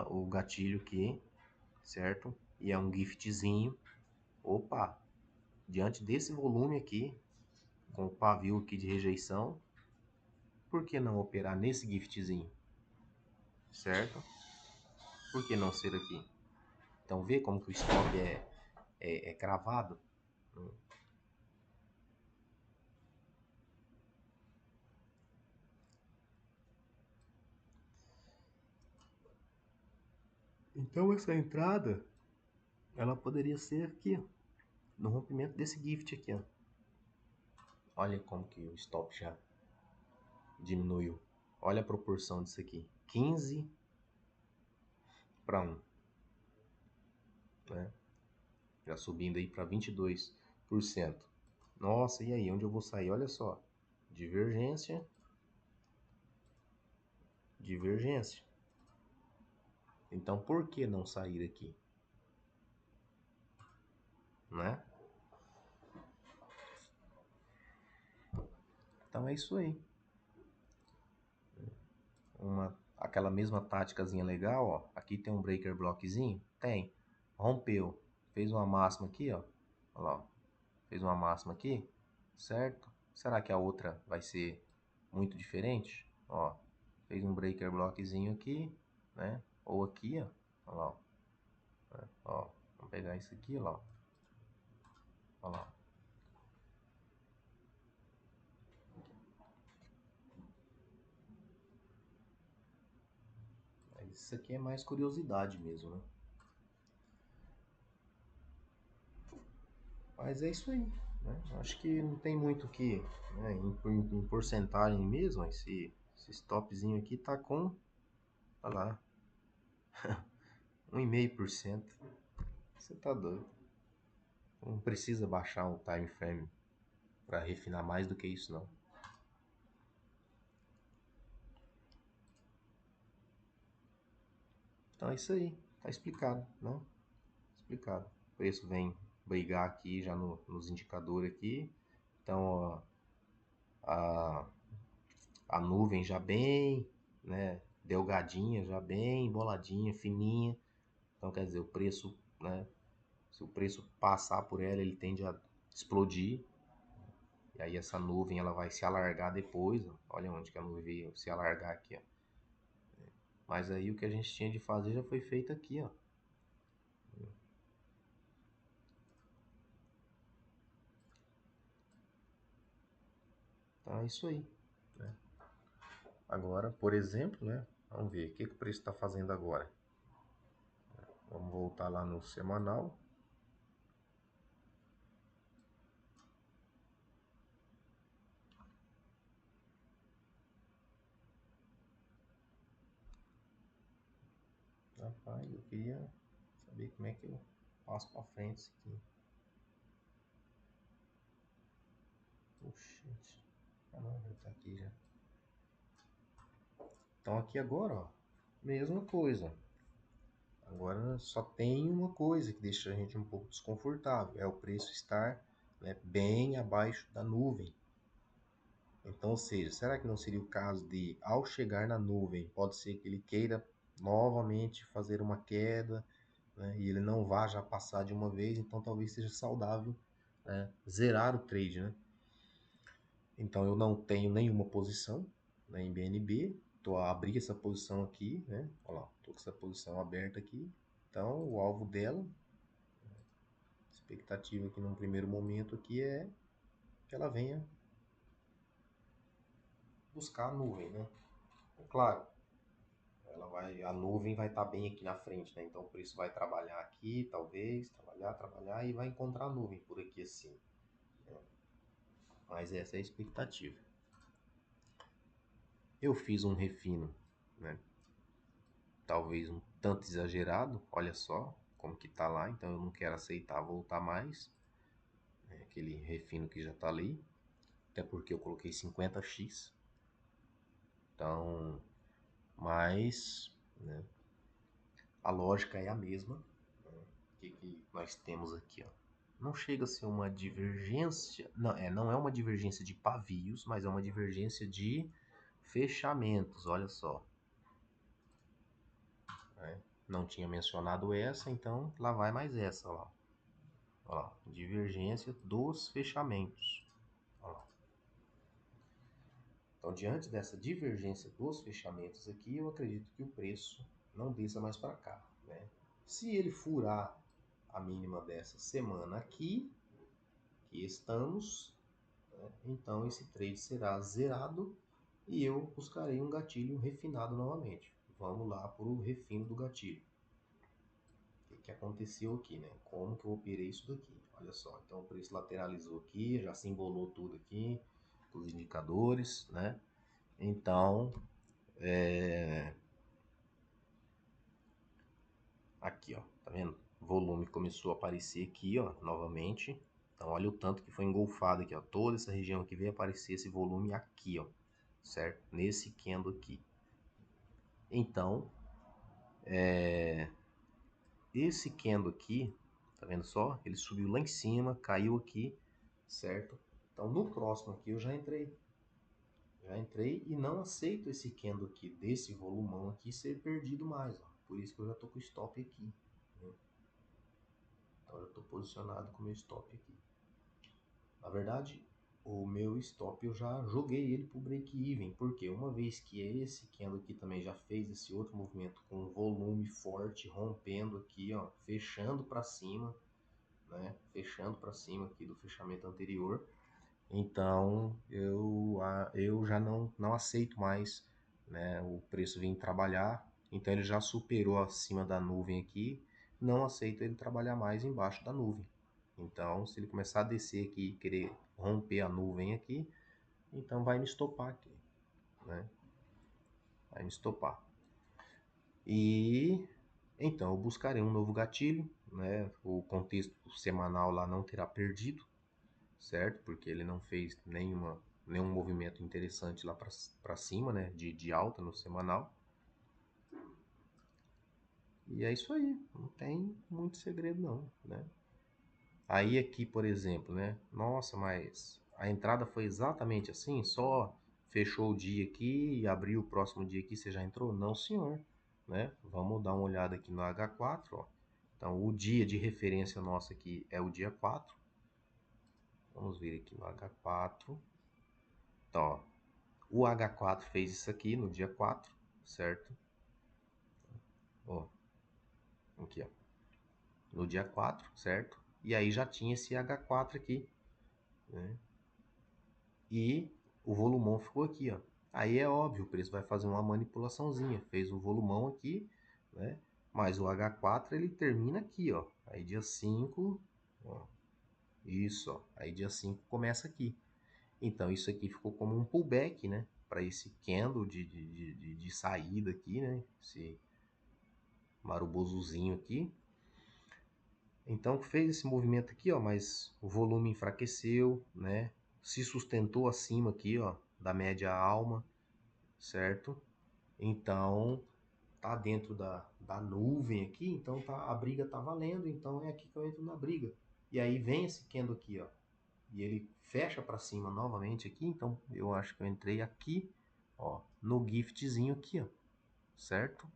o gatilho aqui, certo? E é um giftzinho. Opa, diante desse volume aqui, com o pavio aqui de rejeição, por que não operar nesse giftzinho, certo? Por que não ser aqui? Então vê como que o stop é cravado. Então essa entrada, ela poderia ser aqui, ó, no rompimento desse gift aqui, ó. Olha como que o stop já diminuiu. Olha a proporção disso aqui. 15 para 1. Né? Já subindo aí para 22%. Nossa, e aí? Onde eu vou sair? Olha só. Divergência. Divergência. Então, por que não sair aqui? Né? Então é isso aí. Aquela mesma táticazinha legal, ó. Aqui tem um breaker blockzinho? Tem. Rompeu. Fez uma máxima aqui, ó. Olha lá, ó. Fez uma máxima aqui, certo? Será que a outra vai ser muito diferente? Ó, fez um breaker blockzinho aqui, né? Ou aqui, ó. Olha lá, ó. Ó, vamos pegar isso aqui, ó. Olha lá. Isso aqui é mais curiosidade mesmo, né? Mas é isso aí, né? Acho que não tem muito que, né, em porcentagem mesmo, esse stopzinho aqui tá com Olha lá, 1,5%. Você tá doido. Não precisa baixar o time frame para refinar mais do que isso, não. Então é isso aí, tá explicado, não? Explicado. O preço vem brigar aqui já nos indicadores aqui. Então, ó, a, a nuvem já bem, né, delgadinha, já bem emboladinha, fininha. Então, quer dizer, o preço, né, se o preço passar por ela, ele tende a explodir. E aí essa nuvem ela vai se alargar depois, ó. Olha onde que a nuvem veio se alargar aqui, ó. Mas aí o que a gente tinha de fazer já foi feito aqui, ó. Então é isso aí, né? Agora, por exemplo, né? Vamos ver o que o preço está fazendo agora. Vamos voltar lá no semanal. Rapaz, eu queria saber como é que eu passo para frente isso aqui. Oxente. Ah não, já tá aqui já. Então aqui agora, ó, mesma coisa. Agora só tem uma coisa que deixa a gente um pouco desconfortável, é o preço estar, né, bem abaixo da nuvem. Então, ou seja, será que não seria o caso de, ao chegar na nuvem, pode ser que ele queira novamente fazer uma queda, né, e ele não vá já passar de uma vez, então talvez seja saudável, né, zerar o trade, né? Então eu não tenho nenhuma posição, né, em BNB, estou a abrir essa posição aqui, né? Olha lá, estou com essa posição aberta aqui. Então o alvo dela, expectativa aqui num primeiro momento aqui é que ela venha buscar a nuvem, né? É claro, a nuvem vai estar bem aqui na frente, né? Então o preço vai trabalhar aqui, talvez, trabalhar e vai encontrar a nuvem por aqui assim, né? Mas essa é a expectativa. Eu fiz um refino, né? Talvez um tanto exagerado, olha só como que tá lá, então eu não quero aceitar voltar mais, né? Aquele refino que já tá ali, até porque eu coloquei 50x, então, mas, né, a lógica é a mesma, né? O que nós temos aqui, ó? Não chega a ser uma divergência, não é uma divergência de pavios, mas é uma divergência de fechamentos, olha só, né? Não tinha mencionado essa, então lá vai mais essa, ó. Olha lá, divergência dos fechamentos. Olha lá. Então, diante dessa divergência dos fechamentos aqui, eu acredito que o preço não desça mais para cá, né? Se ele furar a mínima dessa semana aqui, que estamos, né, então esse trade será zerado e eu buscarei um gatilho refinado novamente. Vamos lá para o refino do gatilho. O que aconteceu aqui, né? Como que eu operei isso daqui? Olha só, então o preço lateralizou aqui, já simbolou tudo aqui, os indicadores, né? Então, aqui, ó, tá vendo? O volume começou a aparecer aqui, ó, novamente. Então, olha o tanto que foi engolfado aqui, ó. Toda essa região aqui veio aparecer esse volume aqui, ó, certo? Nesse candle aqui. Então, esse candle aqui, tá vendo só? Ele subiu lá em cima, caiu aqui, certo? Então, no próximo aqui eu já entrei. Já entrei e não aceito esse candle aqui, desse volumão aqui, ser perdido mais, ó. Por isso que eu já tô com o stop aqui, né? Então, eu estou posicionado com o meu stop aqui. Na verdade, o meu stop eu já joguei ele para o break-even, porque uma vez que esse candle aqui também já fez esse outro movimento com volume forte, rompendo aqui, ó, fechando para cima, né? Fechando para cima aqui do fechamento anterior. Então eu já não aceito mais, né, o preço vir trabalhar. Então ele já superou acima da nuvem aqui. Não aceito ele trabalhar mais embaixo da nuvem. Então, se ele começar a descer aqui e querer romper a nuvem aqui, então vai me estopar aqui, né? Vai me estopar. E então eu buscarei um novo gatilho, né? O contexto semanal lá não terá perdido, certo? Porque ele não fez nenhum movimento interessante lá para cima, né? De alta no semanal. E é isso aí, não tem muito segredo não, né? Aí aqui, por exemplo, né? Nossa, mas a entrada foi exatamente assim? Só fechou o dia aqui e abriu o próximo dia aqui, você já entrou? Não, senhor, né? Vamos dar uma olhada aqui no H4, ó. Então, o dia de referência nosso aqui é o dia 4. Vamos ver aqui no H4. Então, ó, o H4 fez isso aqui no dia 4, certo? Ó, aqui, ó. No dia 4, certo? E aí já tinha esse H4 aqui, né? E o volumão ficou aqui, ó. Aí é óbvio, o preço vai fazer uma manipulaçãozinha. Fez o volumão aqui, né? Mas o H4 ele termina aqui, ó. Aí dia 5, ó. Isso, ó. Aí dia 5 começa aqui. Então isso aqui ficou como um pullback, né? Para esse candle de saída aqui, né? Esse marubozuzinho aqui. Então fez esse movimento aqui, ó, mas o volume enfraqueceu, né? Se sustentou acima aqui, ó, da média alma, certo? Então tá dentro da nuvem aqui, então tá, a briga tá valendo, então é aqui que eu entro na briga. E aí vem esse candle aqui, ó, e ele fecha para cima novamente aqui, então eu acho que eu entrei aqui, ó, no giftzinho aqui, ó, certo?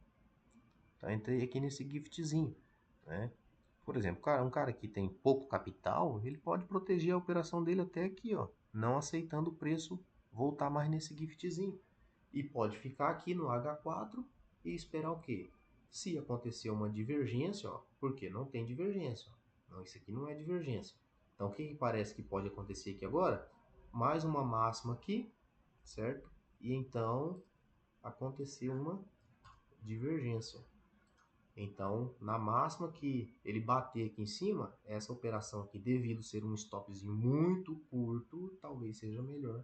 Então eu entrei aqui nesse giftzinho, né? Por exemplo, um cara que tem pouco capital, ele pode proteger a operação dele até aqui, ó, não aceitando o preço voltar mais nesse giftzinho. E pode ficar aqui no H4 e esperar o quê? Se acontecer uma divergência, ó, porque não tem divergência, ó. Não, isso aqui não é divergência. Então, o que, que parece que pode acontecer aqui agora? Mais uma máxima aqui, certo? E então acontecer uma divergência. Então, na máxima que ele bater aqui em cima, essa operação aqui, devido ser um stopzinho muito curto, talvez seja melhor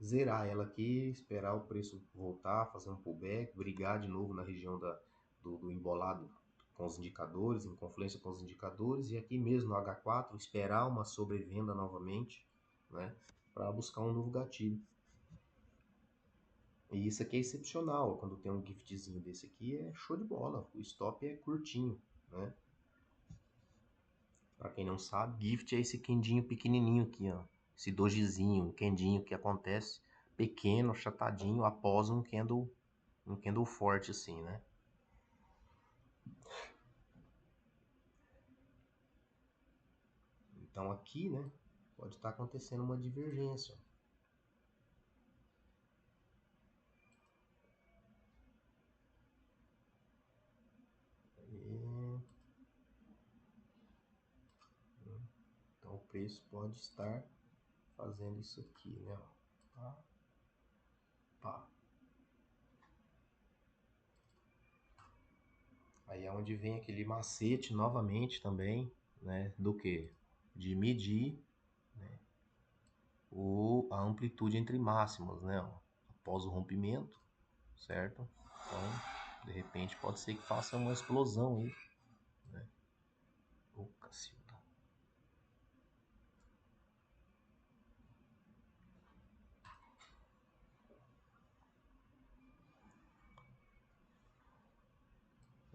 zerar ela aqui, esperar o preço voltar, fazer um pullback, brigar de novo na região do embolado com os indicadores, em confluência com os indicadores, e aqui mesmo no H4, esperar uma sobrevenda novamente, né, para buscar um novo gatilho. E isso aqui é excepcional, quando tem um giftzinho desse aqui é show de bola, o stop é curtinho, né? Para quem não sabe, gift é esse quendinho pequenininho aqui, ó. Esse dojizinho, um quendinho que acontece pequeno, achatadinho, após um candle forte assim, né? Então aqui, né, pode estar acontecendo uma divergência. E... Então o preço pode estar fazendo isso aqui, né? Tá? Pá. Aí é onde vem aquele macete novamente também, né? Do que? De medir, né, a amplitude entre máximas, né? Após o rompimento, certo? Então, de repente, pode ser que faça uma explosão aí, né? Ô, cacilda.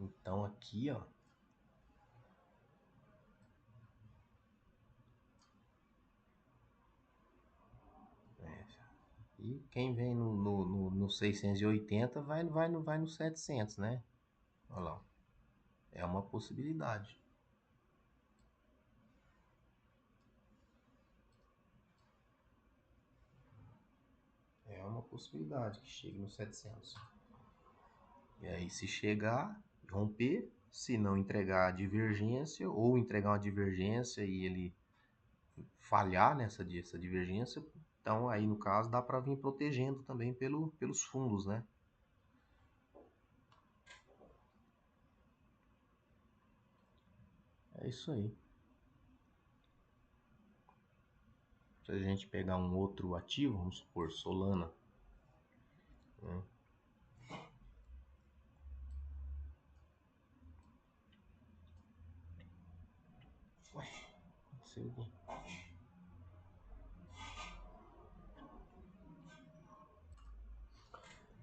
Então aqui, ó, é, e quem vem no 680 vai no 700, né? Olha lá, é uma possibilidade. É uma possibilidade que chegue no 700. E aí, se chegar, romper, se não entregar a divergência, ou entregar uma divergência e ele falhar essa divergência, então aí no caso dá para vir protegendo também pelos fundos, né? É isso aí. Se a gente pegar um outro ativo, vamos supor Solana, né? aconteceu aqui?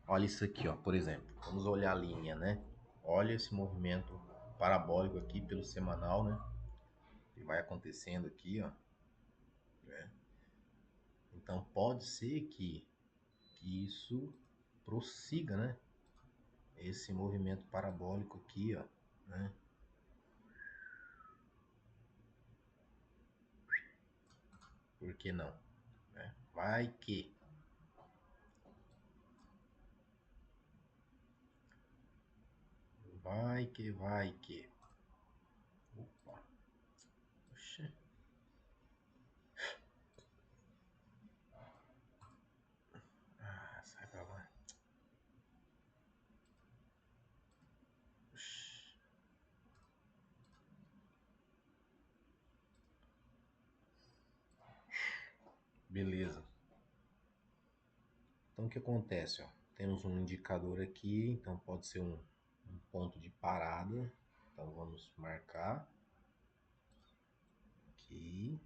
Olha isso aqui, ó, por exemplo. Vamos olhar a linha, né? Olha esse movimento parabólico aqui pelo semanal, né? Que vai acontecendo aqui, ó. Né? Então pode ser que isso prossiga, né? Esse movimento parabólico aqui, ó, né? Por que não? Né? Vai que. Vai que, vai que. Opa. Oxê. Ah, sai pra lá. Oxê. Beleza. Então o que acontece, ó? Temos um indicador aqui, então pode ser um ponto de parada. Então vamos marcar aqui.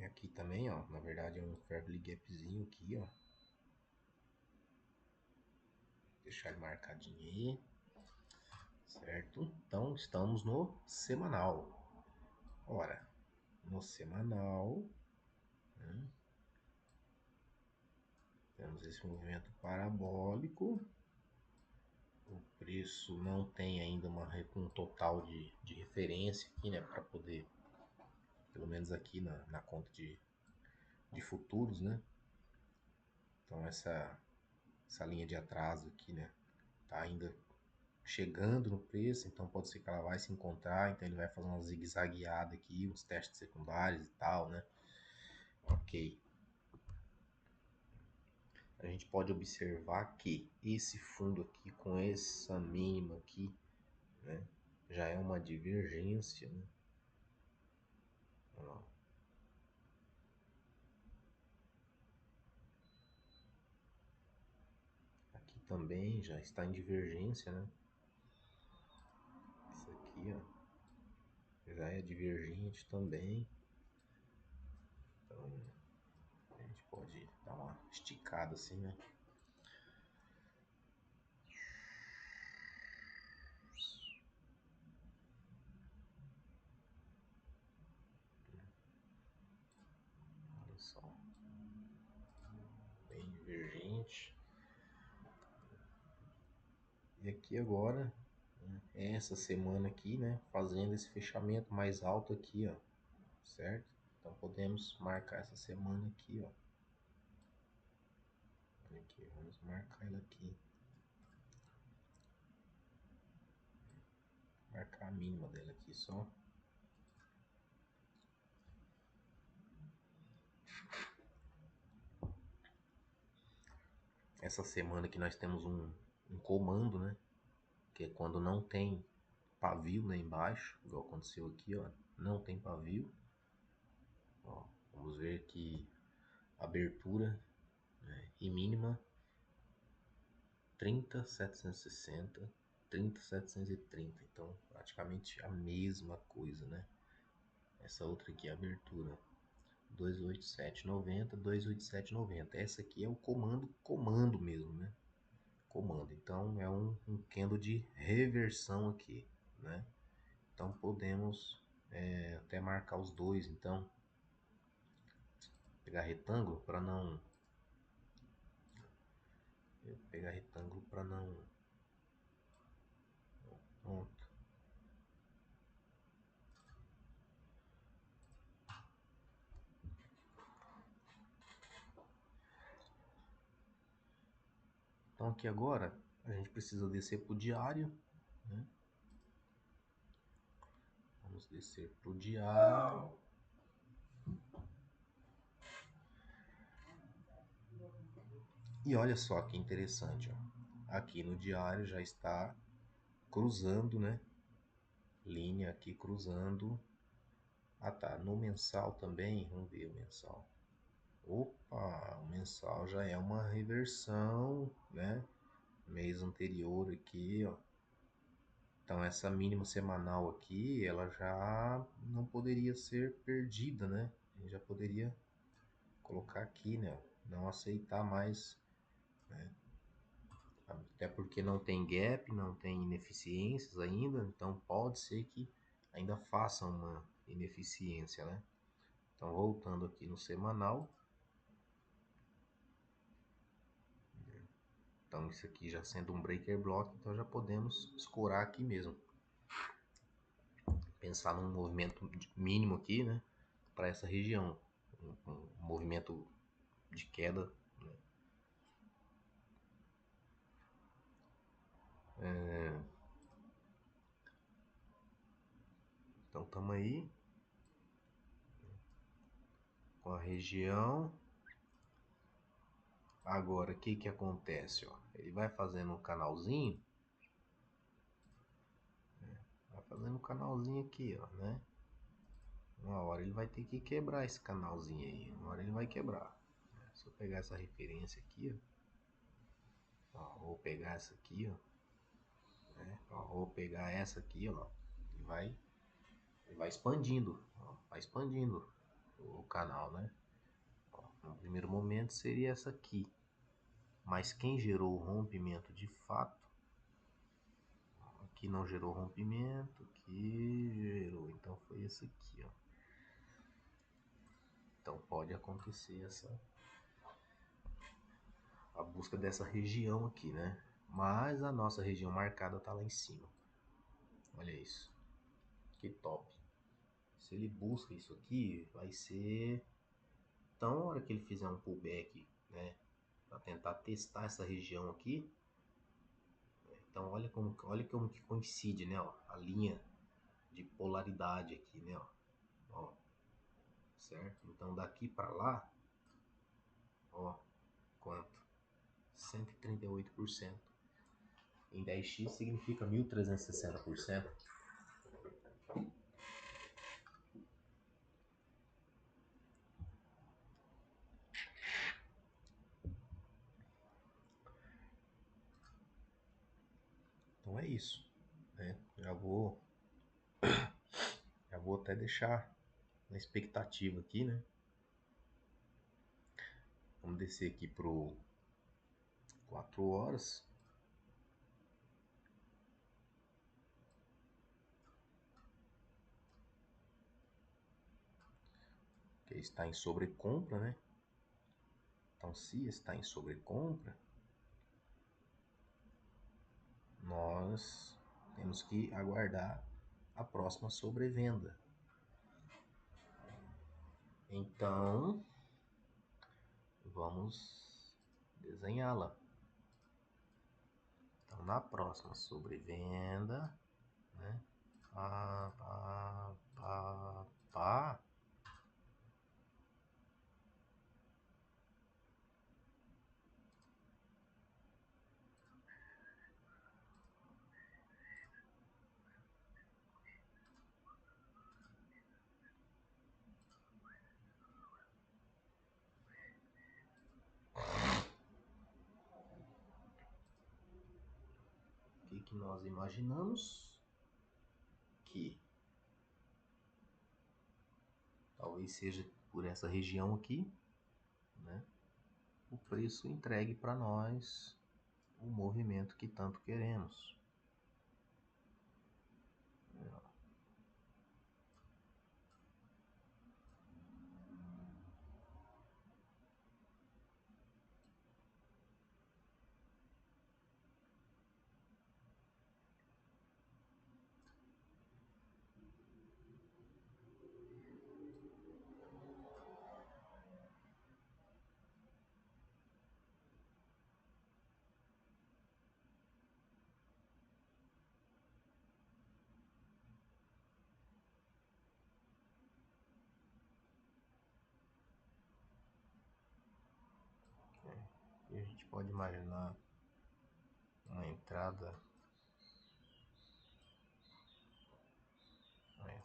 Aqui também, ó. Na verdade é um Fairly Gapzinho aqui, ó. Deixar ele marcadinho aí. Certo? Então estamos no semanal. Ora, no semanal, né, temos esse movimento parabólico. O preço não tem ainda um total de referência aqui, né? Para poder, pelo menos aqui na conta de futuros, né? Então essa linha de atraso aqui, né? Tá ainda chegando no preço, então pode ser que ela vai se encontrar, então ele vai fazer uma zigue-zagueada aqui, uns testes secundários e tal, né? Ok. A gente pode observar que esse fundo aqui com essa mínima aqui, né, já é uma divergência, né? Ó. Aqui também já está em divergência, né? Isso aqui, ó, já é divergente também. Então a gente pode dar uma esticada assim, né? Olha só, bem divergente. E aqui agora, né, essa semana aqui, né, fazendo esse fechamento mais alto aqui, ó, certo? Então podemos marcar essa semana aqui, ó. Olha aqui, vamos marcar ela aqui. Marcar a mínima dela aqui só. Essa semana aqui nós temos um comando, né? Que é quando não tem pavio, né, embaixo, igual aconteceu aqui, ó. Não tem pavio. Ó, vamos ver que abertura, né, e mínima 30.760, 30.730. Então, praticamente a mesma coisa, né? Essa outra aqui é a abertura 287,90, 287,90. Essa aqui é o comando mesmo, né? Comando. Então é um candle de reversão aqui, né? Então podemos até marcar os dois. Então pegar retângulo para não pronto. Então aqui agora a gente precisa descer para o diário, né? Vamos descer para o diário. E olha só que interessante, ó. Aqui no diário já está cruzando, né? Linha aqui cruzando. Ah tá, no mensal também, vamos ver o mensal. Opa, o mensal já é uma reversão, né? Mês anterior aqui, ó. Então essa mínima semanal aqui, ela já não poderia ser perdida, né? A gente já poderia colocar aqui, né? Não aceitar mais, né? Até porque não tem gap, não tem ineficiências ainda, então pode ser que ainda faça uma ineficiência, né? Então voltando aqui no semanal, então isso aqui já sendo um breaker block, então já podemos escorar aqui mesmo. Pensar num movimento mínimo aqui, né? Para essa região, um movimento de queda, né? Então estamos aí com a região. Agora o que que acontece? Ó? Ele vai fazendo um canalzinho, vai fazendo um canalzinho aqui, ó, né? Uma hora ele vai ter que quebrar esse canalzinho aí, uma hora ele vai quebrar. Se eu pegar essa referência aqui, ó, vou pegar essa aqui, ó, né? Ó, vou pegar essa aqui, ó, e ele vai expandindo, ó, vai expandindo o canal, né? Ó, no primeiro momento seria essa aqui, mas quem gerou o rompimento de fato, aqui não gerou rompimento, aqui gerou, então foi esse aqui, ó. Então pode acontecer a busca dessa região aqui, né? Mas a nossa região marcada tá lá em cima. Olha isso, que top. Se ele busca isso aqui, vai ser... Então, a hora que ele fizer um pullback, né, para tentar testar essa região aqui, então olha como que coincide, né, ó, a linha de polaridade aqui, né, ó, certo? Então daqui para lá, ó, quanto? 138%. Em 10x significa 1360%. Então é isso, né? Já vou até deixar na expectativa aqui, né? Vamos descer aqui pro 4 horas. Que está em sobrecompra, né? Então, se está em sobrecompra, nós temos que aguardar a próxima sobrevenda. Então, vamos desenhá-la. Então, na próxima sobrevenda, né? Pá, pá, pá, pá. O que que nós imaginamos? Que talvez seja por essa região aqui, né? O preço entregue para nós o movimento que tanto queremos. E a gente pode imaginar uma entrada, né,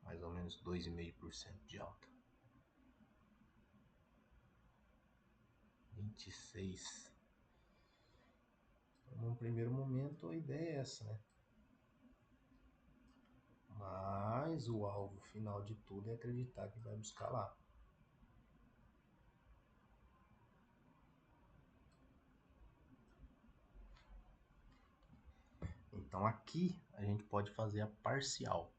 mais ou menos 2,5% de alta. 26. Então, num primeiro momento, a ideia é essa, né? Mas o alvo final de tudo é acreditar que vai buscar lá. Então aqui a gente pode fazer a parcial.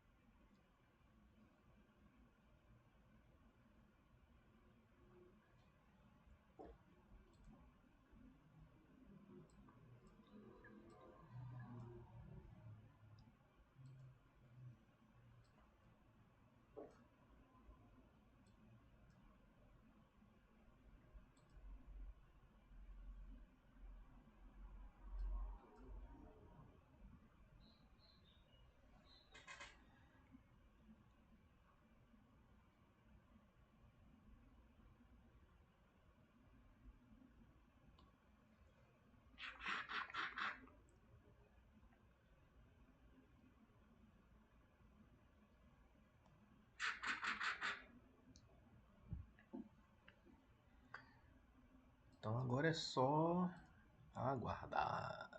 Então agora é só aguardar.